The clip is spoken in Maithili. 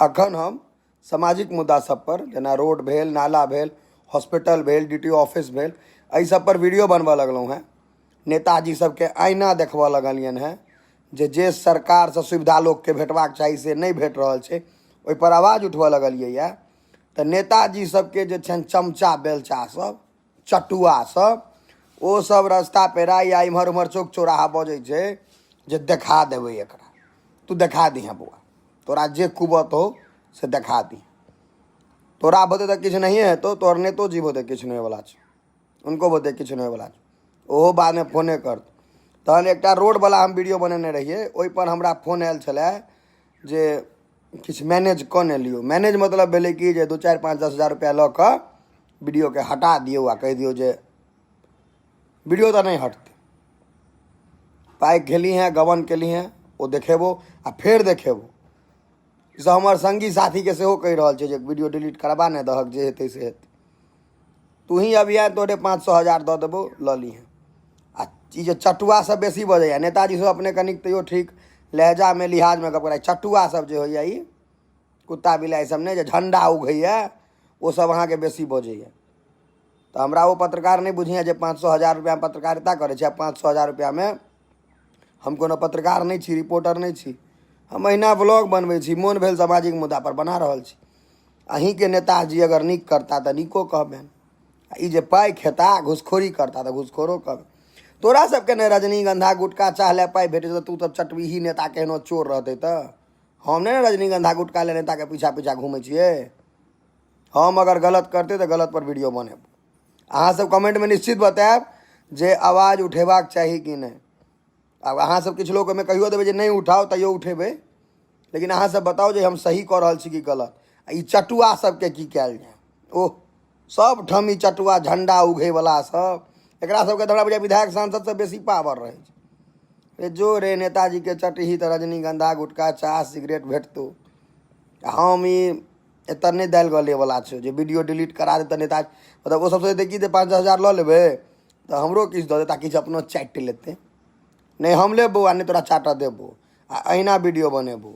अखन हम सामाजिक मुद्दा सब पर जना रोड भेल, नाला भेल, हॉस्पिटल भेल, DTO ऑफिस भेल, एहि सब पर वीडियो बनबऽ लगलहुँ हैं। नेताजी सबके आईना देखबऽ लगलियन हैं जे सरकार से सुविधा लोग के भेटबाक चाही से नहीं भेट रहल छै, ओहि पर आवाज उठबऽ लगलियै या। तऽ नेताजी सबके जे छनि चमचा बेलचा सब, चटुआ सब, ओ सब रास्ता पेरा या इम्हर उम्हर चौक चौराहा बजै छै जे देखा देबै एकरा, तू देखा दिहे बौआ, तोरा जे कुबत हो से देखा दिहे। तोरा बते तो किछु नहीं हेतौ, तोहर नेतो जी बते किछु नहीं होइवला छै, उनको बते किछु नहीं होइवला छै, ओहो बाद में फोने करत। तहन एकटा रोड वाला हम वीडियो बनेने रहिए, ओहि पर हमरा फोन आयल छलै जे किछु मैनेज कऽ ने लियौ। मैनेज मतलब भेलै कि जे 2, 4, 5, 10 हज़ार रुपया लऽ कऽ वीडियो के हटा दियौ आ कहि दियौ जे वीडियो तो नहीं हटते, पाई खेली हैं, गबन केली हैं, वो देखेबो आ फेर देखेबो। ई सब हमर संगी साथी के सेहो कहि रहल छै जे वीडियो डिलीट करबा ने दहक, जे हेतै से हेतै, तू ही अभी आ तोरे 500 हज़ार दऽ देबो, लऽ लीहें। आ ई जे चटुआ सब बेसी बजैया, नेताजी सब अपने कनिक तैयो ठीक लहजा में लिहाज में गप करै, चटुआ सब जे होइया ई कुत्ता बिलाई सब ने जे झंडा उघैया, वो सब अहाँके बेसी बजैया। तो हमरा वो पत्रकार नहीं बुझिए जे 500 हज़ार रुपया में पत्रकारिता करे छै। 500 हज़ार रुपया में हम कोनो पत्रकार नहीं छी, रिपोर्टर नहीं छी, हम अहिना ब्लॉग बनबै छी, मोन भेल सामाजिक मुद्दा पर बना रहल छी। अहीं के नेताजी अगर नीक करता तो नीको कहबेन, ई जे पाई खेता, घुसखोरी करता तो घुसखोरो कहबेन। तोरा सबके ने रजनीगंधा गुटका चाहले पाई भेटे तो तू तब चटबीही नेता केहनो चोर रहते तो हम नहीं रजनीगंधा गुटका ले नेता के पीछा पीछा घूमे छिए। हम अगर गलत करते तो गलत पर वीडियो बनेब। अहाँ सब कमेंट में निश्चित बताएब जे आवाज उठेबाक चाही कि नहीं। अब अहाँ सब किछु लोग में कहियो देबै जे नहीं उठाओ तैयो उठेबै, लेकिन अहाँ सब बताओ जे हम सही कऽ रहल छी कि गलत। ई चटुआ सबके की कयल जाए? ओह सब ठम ई चटुआ झंडा उघै वाला सब, एकरा सबके तो हमरा बुझाइया विधायक सांसद से बेसी पावर रहे छै। जो रे नेताजी के चटही तो रजनीगंधा गुटका चाह सिगरेट भेटतौ। हम ई एत नहीं दालि गले वाला छै जे वीडियो डिलीट करा देते नेताजी, मतलब वो सबसे देखी 5 हज़ार लऽ लेबै तो हमरो किछु दऽ देता, किछु अपनो चाटि लेते। नहीं हम लेबो आ नहीं तोरा चाटा देबो आ अहिना वीडियो बनेबो।